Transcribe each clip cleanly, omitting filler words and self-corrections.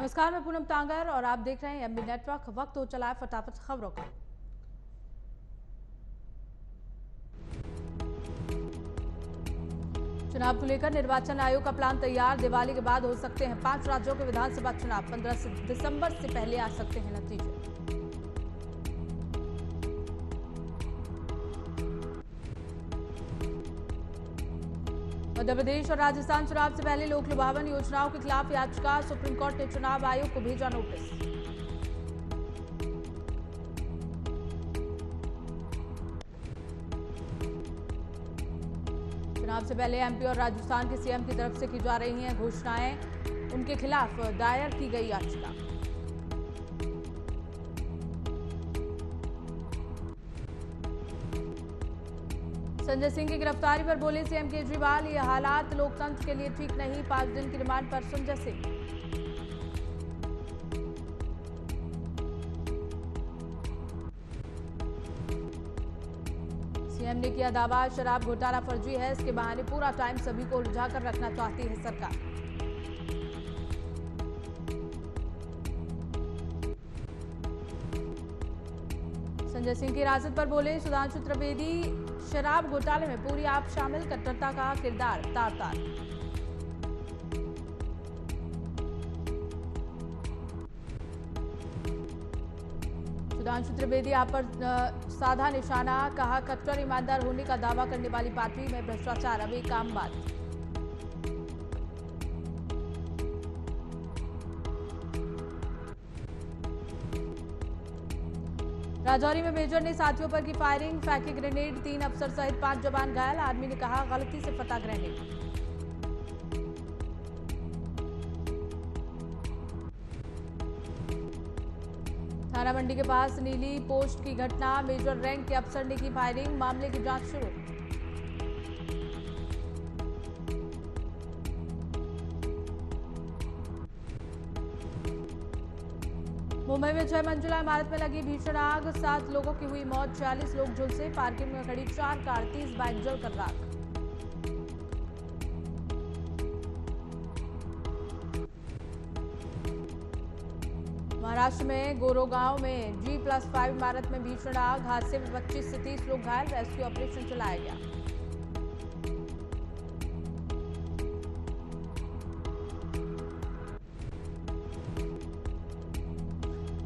नमस्कार, मैं पूनम तांगर और आप देख रहे हैं एमबी नेटवर्क। वक्त हो चला है फटाफट खबरों का। चुनाव को लेकर निर्वाचन आयोग का प्लान तैयार। दिवाली के बाद हो सकते हैं 5 राज्यों के विधानसभा चुनाव। 15 दिसंबर से पहले आ सकते हैं नतीजे। मध्य प्रदेश और राजस्थान चुनाव से पहले लोक लुभावन योजनाओं के खिलाफ याचिका। सुप्रीम कोर्ट ने चुनाव आयोग को भेजा नोटिस। चुनाव से पहले एमपी और राजस्थान के सीएम की तरफ से की जा रही हैं घोषणाएं। उनके खिलाफ दायर की गई याचिका। संजय सिंह की गिरफ्तारी पर बोले सीएम केजरीवाल, ये हालात लोकतंत्र के लिए ठीक नहीं। 5 दिन की रिमांड पर संजय सिंह। सीएम ने किया दावा, शराब घोटाला फर्जी है। इसके बहाने पूरा टाइम सभी को उलझाकर रखना चाहती है सरकार। संजय सिंह की हिरासत पर बोले सुधांशु त्रिवेदी, शराब घोटाले में पूरी आप शामिल। कट्टरता का किरदार तार तार। सुधांशु त्रिवेदी आप पर साधा निशाना। कहा, कट्टर ईमानदार होने का दावा करने वाली पार्टी में भ्रष्टाचार अब एक आम बात। राजौरी में मेजर ने साथियों पर की फायरिंग। फेंके ग्रेनेड। 3 अफसर सहित 5 जवान घायल। आदमी ने कहा, गलती से फटा ग्रेनेड। थाना मंडी के पास नीली पोस्ट की घटना। मेजर रैंक के अफसर ने की फायरिंग। मामले की जांच शुरू। मुंबई में 6 मंजिला इमारत में लगी भीषण आग। 7 लोगों की हुई मौत। 46 लोग झुलसे। पार्किंग में खड़ी 4 कार। 30 बाइक जलकर राख। महाराष्ट्र में गोरेगांव में G+5 इमारत में भीषण आग। हादसे में 25 से 30 लोग घायल। रेस्क्यू ऑपरेशन चलाया गया।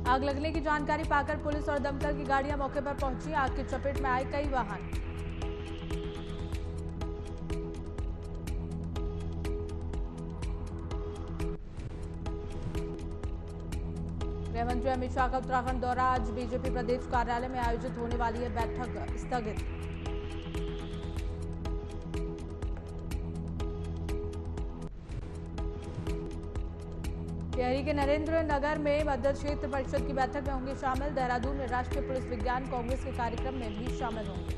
आग लगने की जानकारी पाकर पुलिस और दमकल की गाड़ियां मौके पर पहुंची। आग की चपेट में आए कई वाहन। गृह मंत्री अमित शाह का उत्तराखंड दौरा। आज बीजेपी प्रदेश कार्यालय में आयोजित होने वाली है बैठक स्थगित। टिहरी के नरेंद्र नगर में मध्य क्षेत्र परिषद की बैठक में होंगे शामिल। देहरादून में राष्ट्रीय पुलिस विज्ञान कांग्रेस के कार्यक्रम में भी शामिल होंगे।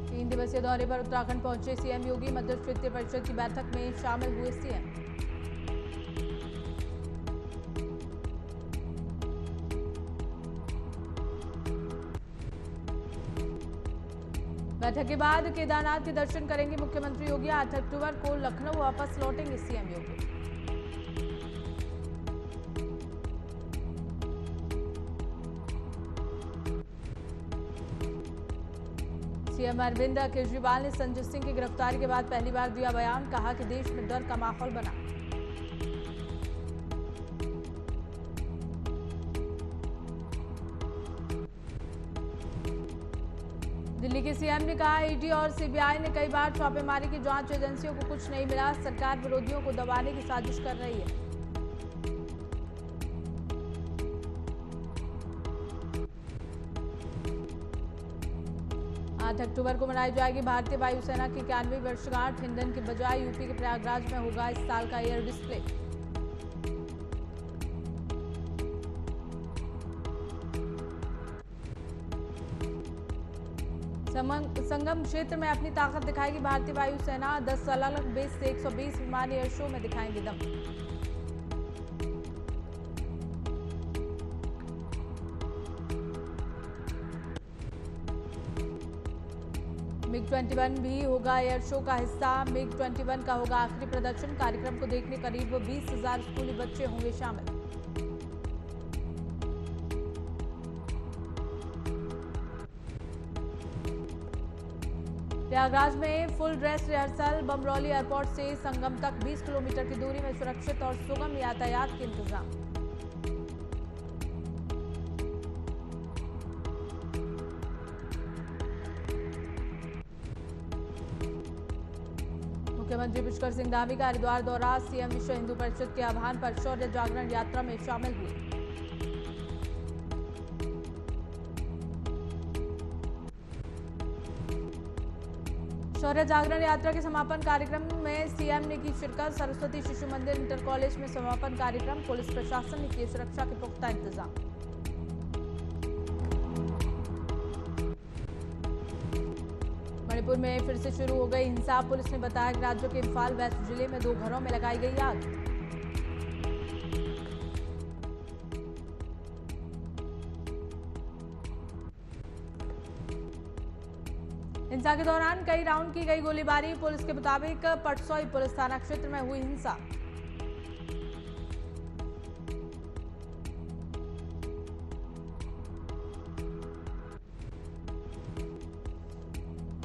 तीन दिवसीय दौरे पर उत्तराखंड पहुंचे सीएम योगी। मध्य क्षेत्रीय परिषद की बैठक में शामिल हुए सीएम। बैठक के बाद केदारनाथ के दर्शन करेंगे मुख्यमंत्री योगी। 8 अक्टूबर को लखनऊ वापस लौटेंगे सीएम योगी। सीएम अरविंद केजरीवाल ने संजय सिंह की गिरफ्तारी के बाद पहली बार दिया बयान। कहा कि देश में डर का माहौल बना। दिल्ली के सीएम ने कहा, ईडी और सीबीआई ने कई बार छापेमारी की। जांच एजेंसियों को कुछ नहीं मिला। सरकार विरोधियों को दबाने की साजिश कर रही है। 8 अक्टूबर को मनाई जाएगी भारतीय वायुसेना की 91वीं वर्षगांठ। हिंडन की बजाय यूपी के प्रयागराज में होगा इस साल का एयर डिस्प्ले। संगम क्षेत्र में अपनी ताकत दिखाएगी भारतीय वायुसेना। 10 अलग बेस से 120 विमान एयर शो में दिखाएंगे दम। MiG-21 भी होगा एयर शो का हिस्सा। MiG-21 का होगा आखिरी प्रदर्शन। कार्यक्रम को देखने करीब 20,000 स्कूली बच्चे होंगे शामिल। प्रयागराज में full dress rehearsal. Bamrauli airport से संगम तक 20 किलोमीटर की दूरी में सुरक्षित और सुगम यातायात के इंतजाम। मुख्यमंत्री पुष्कर सिंह धामी का हरिद्वार दौरा। सीएम विश्व हिंदू परिषद के आह्वान पर शौर्य जागरण यात्रा में शामिल हुए। शौर्य जागरण यात्रा के समापन कार्यक्रम में सीएम ने की शिरकत। सरस्वती शिशु मंदिर इंटर कॉलेज में समापन कार्यक्रम। पुलिस प्रशासन ने किए सुरक्षा के पुख्ता इंतजाम। मणिपुर में फिर से शुरू हो गई हिंसा। पुलिस ने बताया कि राज्य के इम्फाल वेस्ट जिले में 2 घरों में लगाई गई आग। हिंसा के दौरान कई राउंड की गई गोलीबारी। पुलिस के मुताबिक पटसोई पुलिस थाना क्षेत्र में हुई हिंसा।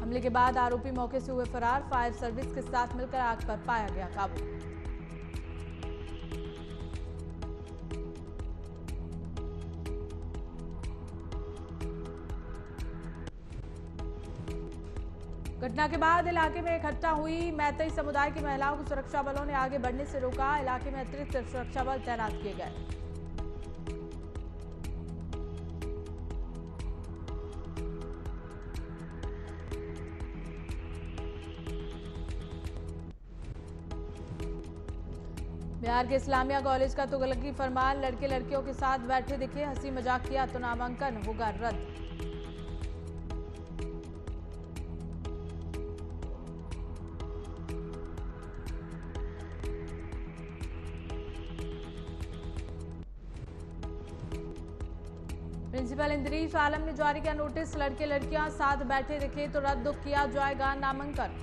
हमले के बाद आरोपी मौके से हुए फरार। फायर सर्विस के साथ मिलकर आग पर पाया गया काबू। घटना के बाद इलाके में इकट्ठा हुई मैतई समुदाय की महिलाओं को सुरक्षा बलों ने आगे बढ़ने से रोका। इलाके में अतिरिक्त सुरक्षा बल तैनात किए गए। बिहार के इस्लामिया कॉलेज का तुगलकी फरमान। लड़के लड़कियों के साथ बैठे दिखे, हंसी मजाक किया तो नामांकन होगा रद्द। प्रिंसिपल इंद्रीश आलम ने जारी किया नोटिस। लड़के लड़कियां साथ बैठे दिखे तो रद्द किया जाएगा नामांकन।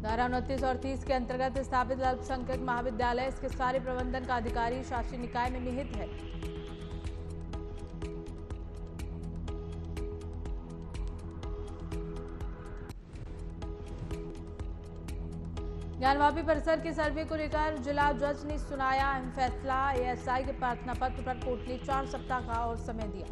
धारा 29 और 30 के अंतर्गत स्थापित अल्पसंख्यक महाविद्यालय, इसके सारे प्रबंधन का अधिकारी शासी निकाय में निहित है। ज्ञानवापी परिसर के सर्वे को लेकर जिला जज ने सुनाया अहम फैसला। एएसआई के प्रार्थना पत्र पर कोर्ट ने 4 सप्ताह का और समय दिया।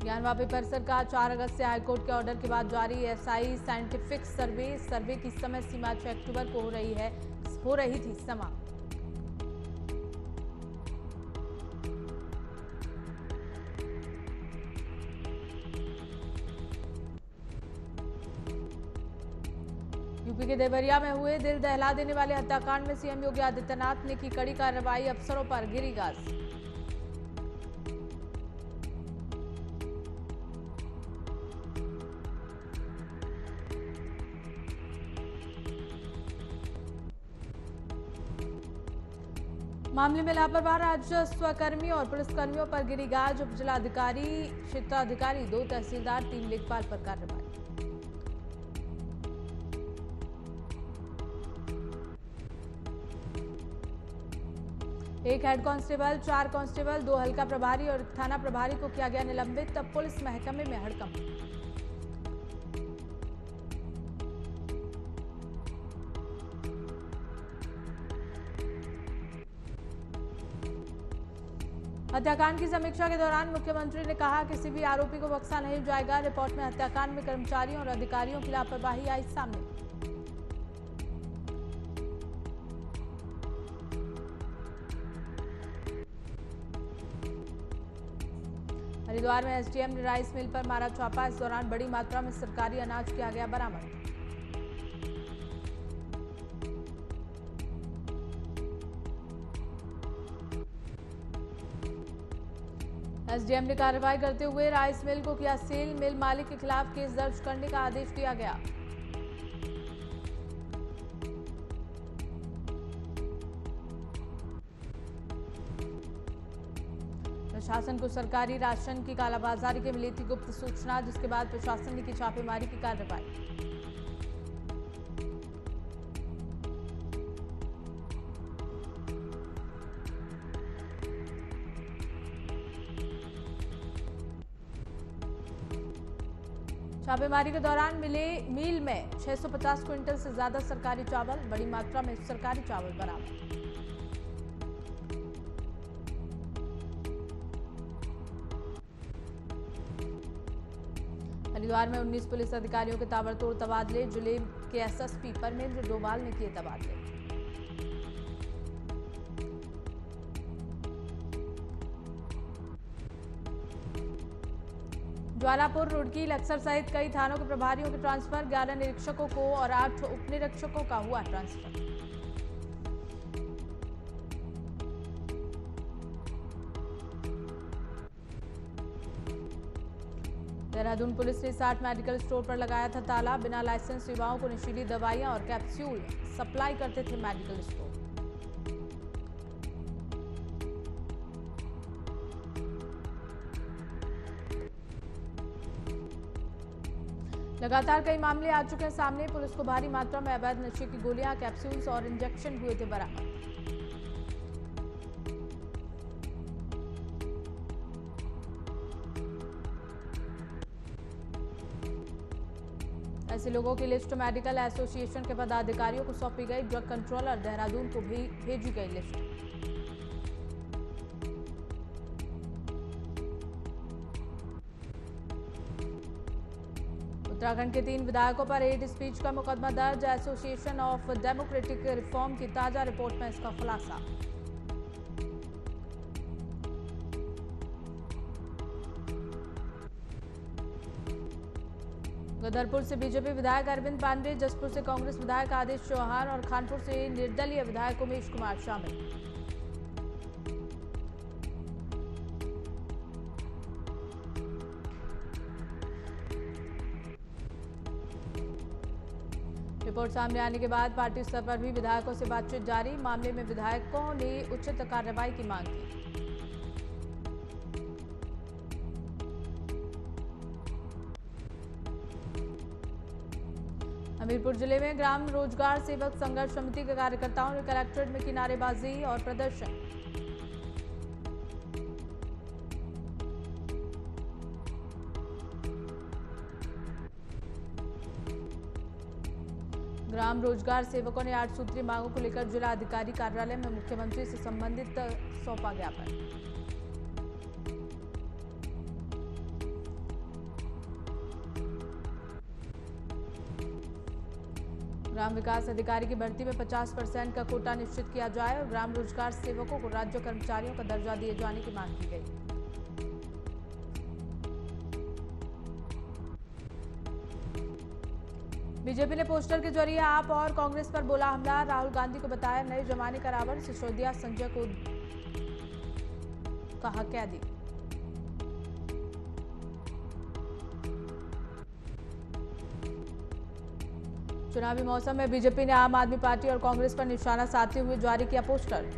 ज्ञानवापी परिसर का 4 अगस्त से हाईकोर्ट के ऑर्डर के बाद जारी एएसआई साइंटिफिक सर्वे की समय सीमा 6 अक्टूबर को हो रही थी समाप्त। यूपी के देवरिया में हुए दिल दहला देने वाले हत्याकांड में सीएम योगी आदित्यनाथ ने की कड़ी कार्रवाई। अफसरों पर गिरी गाज। मामले में लापरवाह राजस्व कर्मी और पुलिसकर्मियों पर गिरी गाज। उप जिलाधिकारी, क्षेत्राधिकारी, 2 तहसीलदार, 3 लेखपाल पर कार्रवाई। एक हेड कांस्टेबल, 4 कांस्टेबल, 2 हल्का प्रभारी और थाना प्रभारी को किया गया निलंबित। तब पुलिस महकमे में हड़कंप। हत्याकांड की समीक्षा के दौरान मुख्यमंत्री ने कहा किसी भी आरोपी को बख्शा नहीं जाएगा। रिपोर्ट में हत्याकांड में कर्मचारियों और अधिकारियों की लापरवाही आई सामने। हरिद्वार में एसडीएम ने राइस मिल पर मारा छापा। इस दौरान बड़ी मात्रा में सरकारी अनाज किया गया बरामद। एसडीएम ने कार्रवाई करते हुए राइस मिल को किया सील। मिल मालिक के खिलाफ केस दर्ज करने का आदेश दिया गया। प्रशासन को सरकारी राशन की कालाबाजारी की मिली थी गुप्त सूचना, जिसके बाद प्रशासन ने की छापेमारी की कार्रवाई। छापेमारी के दौरान मिले मील में 650 क्विंटल से ज्यादा सरकारी चावल, बड़ी मात्रा में सरकारी चावल बरामद। हरिद्वार में 19 पुलिस अधिकारियों के ताबड़तोड़ तबादले। जिले के एसएसपी परमेंद्र डोभाल ने किए तबादले। ज्वालापुर, रुड़की, लक्सर सहित कई थानों के प्रभारियों के ट्रांसफर। 11 निरीक्षकों को और 8 उप निरीक्षकों का हुआ ट्रांसफर। देहरादून पुलिस ने 60 मेडिकल स्टोर पर लगाया था ताला। बिना लाइसेंस युवाओं को नशीली दवाइयां और कैप्सूल सप्लाई करते थे मेडिकल स्टोर। लगातार कई मामले आ चुके हैं सामने। पुलिस को भारी मात्रा में अवैध नशे की गोलियां, कैप्सूल्स और इंजेक्शन हुए थे बरामद। ऐसे लोगों की लिस्ट मेडिकल एसोसिएशन के पदाधिकारियों को सौंपी गई। ड्रग कंट्रोलर देहरादून को भी भेजी गई लिस्ट। उत्तराखंड के 3 विधायकों पर हेट स्पीच का मुकदमा दर्ज। एसोसिएशन ऑफ डेमोक्रेटिक रिफॉर्म की ताजा रिपोर्ट में इसका खुलासा। गदरपुर से बीजेपी विधायक अरविंद पांडे, जसपुर से कांग्रेस विधायक आदेश चौहान और खानपुर से निर्दलीय विधायक उमेश कुमार शामिल। रिपोर्ट सामने आने के बाद पार्टी स्तर पर भी विधायकों से बातचीत जारी। मामले में विधायकों ने उचित कार्रवाई की मांग की। हमीरपुर जिले में ग्राम रोजगार सेवक संघर्ष समिति के कार्यकर्ताओं ने कलेक्ट्रेट में की नारेबाजी और प्रदर्शन। ग्राम रोजगार सेवकों ने 8 सूत्रीय मांगों को लेकर जिला अधिकारी कार्यालय में मुख्यमंत्री से संबंधित सौंपा ज्ञापन। ग्राम विकास अधिकारी की भर्ती में 50% का कोटा निश्चित किया जाए और ग्राम रोजगार सेवकों को राज्य कर्मचारियों का दर्जा दिए जाने की मांग की गई। बीजेपी ने पोस्टर के जरिए आप और कांग्रेस पर बोला हमला। राहुल गांधी को बताया नए जमाने का रावण। सिसोदिया संजय को कहा कैदी। चुनावी मौसम में बीजेपी ने आम आदमी पार्टी और कांग्रेस पर निशाना साधते हुए जारी किया पोस्टर।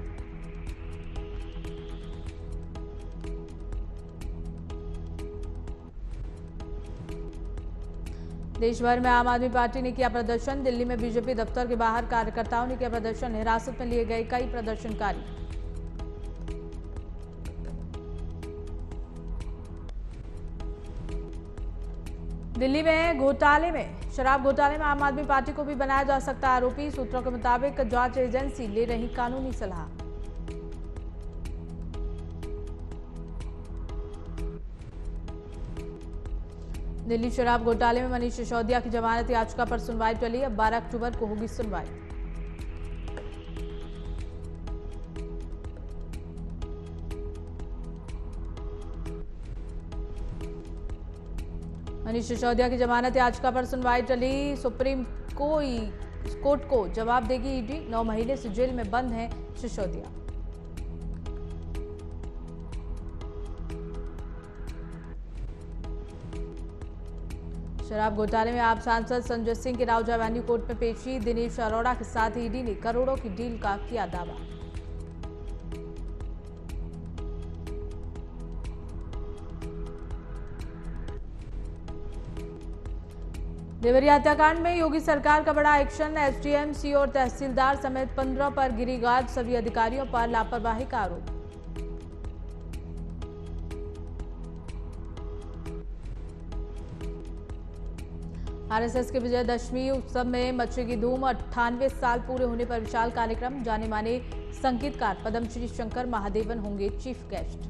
देश भर में आम आदमी पार्टी ने किया प्रदर्शन। दिल्ली में बीजेपी दफ्तर के बाहर कार्यकर्ताओं ने किया प्रदर्शन। हिरासत में लिए गए कई प्रदर्शनकारी। दिल्ली में घोटाले में शराब घोटाले में आम आदमी पार्टी को भी बनाया जा सकता है आरोपी। सूत्रों के मुताबिक जांच एजेंसी ले रही कानूनी सलाह। दिल्ली शराब घोटाले में मनीष सिसोदिया की जमानत याचिका पर सुनवाई टली। अब 12 अक्टूबर को होगी सुनवाई। मनीष सिसोदिया की जमानत याचिका पर सुनवाई टली। सुप्रीम कोर्ट को जवाब देगी ईडी। 9 महीने से जेल में बंद हैं सिसोदिया। शराब घोटाले में आप सांसद संजय सिंह की राउजा एवेन्यू कोर्ट में पेशी। दिनेश अरोड़ा के साथ ईडी ने करोड़ों की डील का किया दावा। देवरिया हत्याकांड में योगी सरकार का बड़ा एक्शन। एसडीएम, सीओ और तहसीलदार समेत 15 पर गिरी गाज। सभी अधिकारियों पर लापरवाही का आरोप। आरएसएस के विजयदशमी उत्सव में मचेगी धूम। 98 साल पूरे होने पर विशाल कार्यक्रम। जाने माने संगीतकार पद्मश्री शंकर महादेवन होंगे चीफ गेस्ट।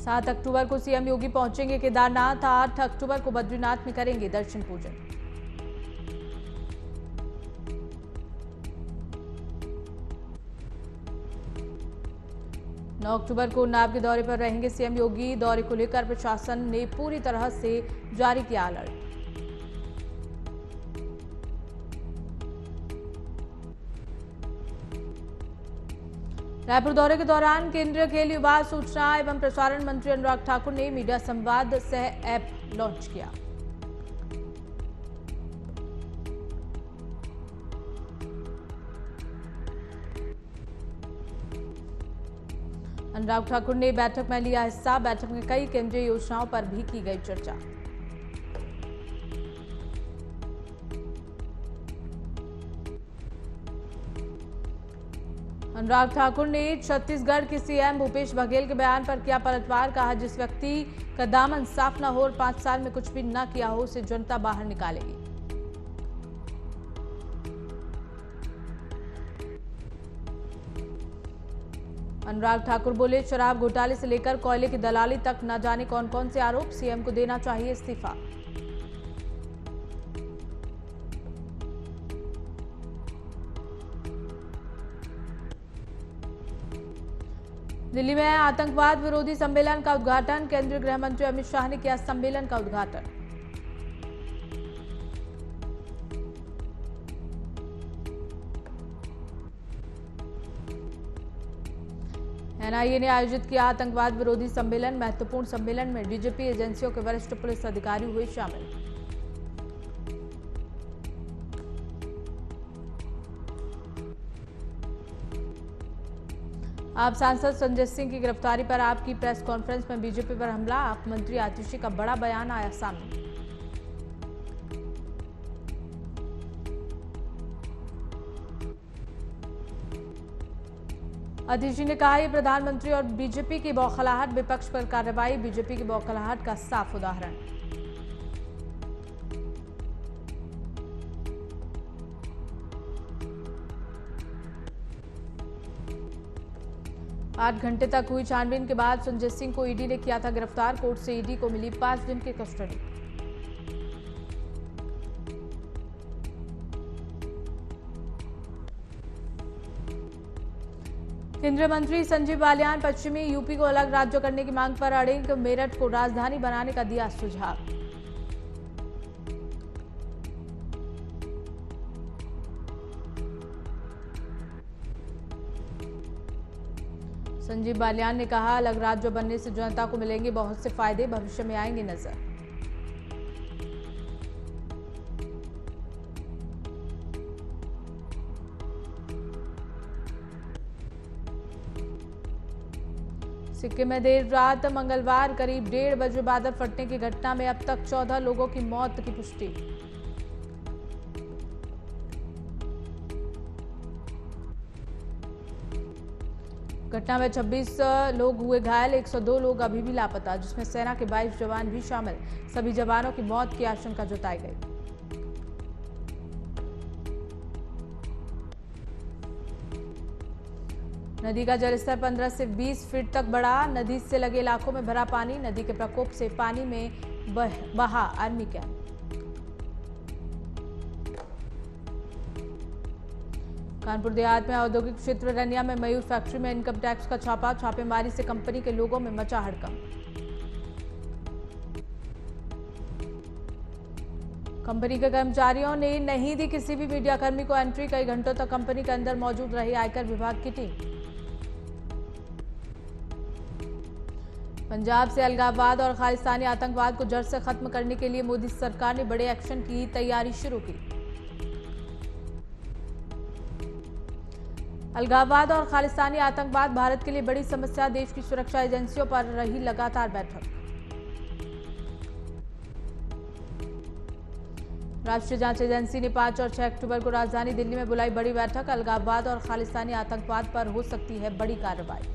सात अक्टूबर को सीएम योगी पहुंचेंगे केदारनाथ। 8 अक्टूबर को बद्रीनाथ में करेंगे दर्शन पूजन। नौ अक्टूबर को उन्नाव के दौरे पर रहेंगे सीएम योगी। दौरे को लेकर प्रशासन ने पूरी तरह से जारी किया अलर्ट। रायपुर दौरे के दौरान केंद्रीय खेल, युवा, सूचना एवं प्रसारण मंत्री अनुराग ठाकुर ने मीडिया संवाद सह ऐप लॉन्च किया। अनुराग ठाकुर ने बैठक में लिया हिस्सा। बैठक में कई केंद्रीय योजनाओं पर भी की गई चर्चा। अनुराग ठाकुर ने छत्तीसगढ़ के सीएम भूपेश बघेल के बयान पर किया पलटवार। कहा, जिस व्यक्ति का दामन साफ न हो और 5 साल में कुछ भी न किया हो, उसे जनता बाहर निकालेगी। अनुराग ठाकुर बोले, शराब घोटाले से लेकर कोयले की दलाली तक न जाने कौन कौन से आरोप। सीएम को देना चाहिए इस्तीफा। दिल्ली में आतंकवाद विरोधी सम्मेलन का उद्घाटन। केंद्रीय गृह मंत्री अमित शाह ने किया सम्मेलन का उद्घाटन। एनआईए ने आयोजित किया आतंकवाद विरोधी सम्मेलन। महत्वपूर्ण सम्मेलन में डीजीपी, एजेंसियों के वरिष्ठ पुलिस अधिकारी हुए शामिल। आप सांसद संजय सिंह की गिरफ्तारी पर आपकी प्रेस कॉन्फ्रेंस में बीजेपी पर हमला। आप मंत्री आतिशी का बड़ा बयान आया सामने। आतिशी ने कहा, ये प्रधानमंत्री और बीजेपी की बौखलाहट, विपक्ष पर कार्रवाई बीजेपी की बौखलाहट का साफ उदाहरण। आठ घंटे तक हुई छानबीन के बाद संजय सिंह को ईडी ने किया था गिरफ्तार। कोर्ट से ईडी को मिली 5 दिन की कस्टडी। केंद्रीय मंत्री संजीव बालियान पश्चिमी यूपी को अलग राज्य करने की मांग पर अड़े। मेरठ को राजधानी बनाने का दिया सुझाव। संजीव बालियान ने कहा, अलग राज्य बनने से जनता को मिलेंगे बहुत से फायदे, भविष्य में आएंगे नजर। सिक्किम में देर रात मंगलवार करीब 1:30 बजे बादल फटने की घटना में अब तक 14 लोगों की मौत की पुष्टि। घटना में 26 लोग हुए घायल। 102 लोग अभी भी लापता, जिसमें सेना के 22 जवान भी शामिल। सभी जवानों की मौत की आशंका जताई गई। नदी का जलस्तर 15 से 20 फीट तक बढ़ा। नदी से लगे इलाकों में भरा पानी। नदी के प्रकोप से पानी में बहा आर्मी कैंप। कानपुर देहात में औद्योगिक क्षेत्र रनिया में मयूर फैक्ट्री में इनकम टैक्स का छापा। छापेमारी से कंपनी के लोगों में मचा हड़कंप। कंपनी के कर्मचारियों ने नहीं दी किसी भी मीडियाकर्मी को एंट्री। कई घंटों तक कंपनी के अंदर मौजूद रही आयकर विभाग की टीम। पंजाब से अलगाववाद और खालिस्तानी आतंकवाद को जड़ से खत्म करने के लिए मोदी सरकार ने बड़े एक्शन की तैयारी शुरू की। अलगाववाद और खालिस्तानी आतंकवाद भारत के लिए बड़ी समस्या, देश की सुरक्षा एजेंसियों पर रही लगातार बैठक। राष्ट्रीय जांच एजेंसी ने 5 और 6 अक्टूबर को राजधानी दिल्ली में बुलाई बड़ी बैठक, अलगाववाद और खालिस्तानी आतंकवाद पर हो सकती है बड़ी कार्रवाई।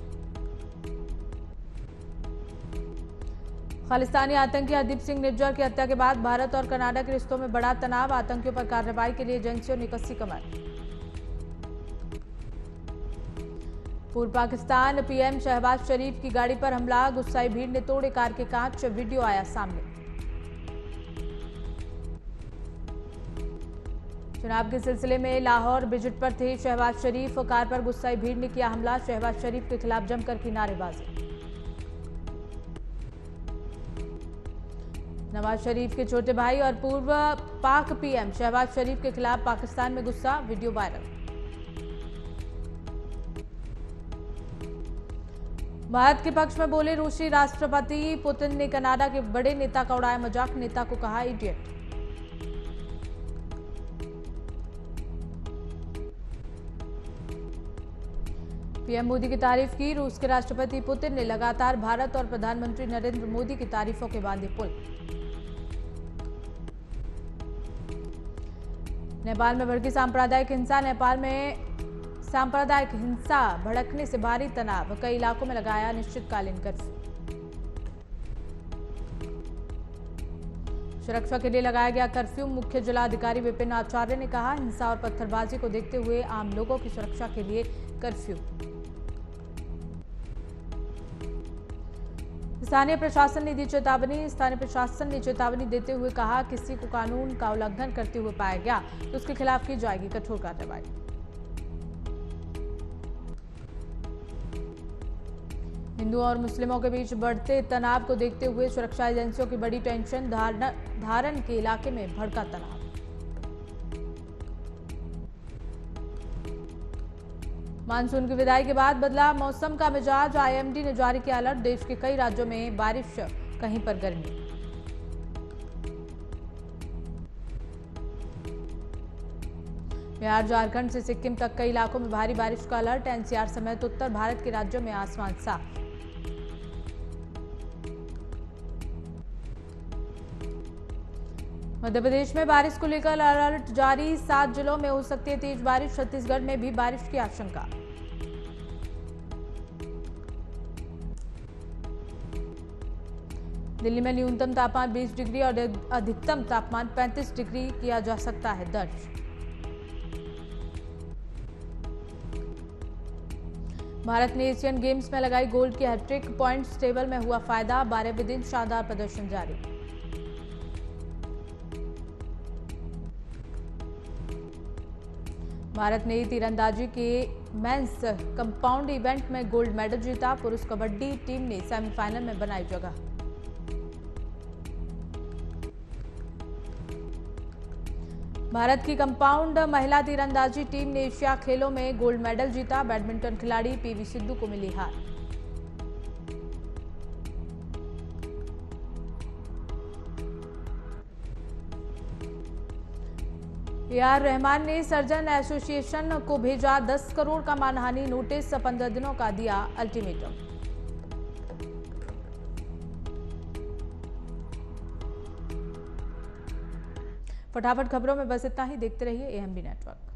खालिस्तानी आतंकी हरदीप सिंह निज्जर की हत्या के बाद भारत और कनाडा के रिश्तों में बड़ा तनाव, आतंकियों पर कार्रवाई के लिए एजेंसियों ने कसी कमर। पूर्व पाकिस्तान पीएम शहबाज शरीफ की गाड़ी पर हमला, गुस्साई भीड़ ने तोड़े कार के कांच, वीडियो आया सामने। चुनाव के सिलसिले में लाहौर विजिट पर थे शहबाज शरीफ, कार पर गुस्साई भीड़ ने किया हमला, शहबाज शरीफ के खिलाफ जमकर की नारेबाजी। नवाज शरीफ के छोटे भाई और पूर्व पाक पीएम शहबाज शरीफ के खिलाफ पाकिस्तान में गुस्सा, वीडियो वायरल। भारत के पक्ष में बोले रूसी राष्ट्रपति पुतिन ने कनाडा के बड़े नेता का उड़ाया मजाक, नेता को कहा इडियट। पीएम मोदी की तारीफ की, रूस के राष्ट्रपति पुतिन ने लगातार भारत और प्रधानमंत्री नरेंद्र मोदी की तारीफों के बांधे पुल। नेपाल में भड़की सांप्रदायिक हिंसा, नेपाल में सांप्रदायिक हिंसा भड़कने से भारी तनाव, कई इलाकों में लगाया अनिश्चितकालीन कर्फ्यू। सुरक्षा के लिए लगाया गया कर्फ्यू, मुख्य जिलाधिकारी विपिन आचार्य ने कहा हिंसा और पत्थरबाजी को देखते हुए आम लोगों की सुरक्षा के लिए कर्फ्यू। स्थानीय प्रशासन ने दी चेतावनी, स्थानीय प्रशासन ने चेतावनी देते हुए कहा किसी को कानून का उल्लंघन करते हुए पाया गया तो उसके खिलाफ की जाएगी कठोर कार्रवाई। हिंदुओं और मुस्लिमों के बीच बढ़ते तनाव को देखते हुए सुरक्षा एजेंसियों की बड़ी टेंशन, धारण के इलाके में भड़का तनाव। मानसून की विदाई के बाद बदला मौसम का मिजाज, आईएमडी ने जारी किया अलर्ट, देश के कई राज्यों में बारिश, कहीं पर गर्मी। बिहार झारखंड से सिक्किम तक कई इलाकों में भारी बारिश का अलर्ट, एनसीआर समेत उत्तर भारत के राज्यों में आसमान साफ। मध्य प्रदेश में बारिश को लेकर अलर्ट जारी, 7 जिलों में हो सकती है तेज बारिश, छत्तीसगढ़ में भी बारिश की आशंका। दिल्ली में न्यूनतम तापमान 20 डिग्री और अधिकतम तापमान 35 डिग्री किया जा सकता है दर्ज। भारत ने एशियन गेम्स में लगाई गोल्ड की हैट्रिक, पॉइंट्स टेबल में हुआ फायदा, 12वें दिन शानदार प्रदर्शन जारी। भारत ने तीरंदाजी के मेंस कंपाउंड इवेंट में गोल्ड मेडल जीता, पुरुष कबड्डी टीम ने सेमीफाइनल में बनाई जगह। भारत की कंपाउंड महिला तीरंदाजी टीम ने एशिया खेलों में गोल्ड मेडल जीता, बैडमिंटन खिलाड़ी पीवी सिंधु को मिली हार। AR रहमान ने सर्जन एसोसिएशन को भेजा 10 करोड़ का मानहानि नोटिस, 15 दिनों का दिया अल्टीमेटम। फटाफट खबरों में बस इतना ही, देखते रहिए AMB नेटवर्क।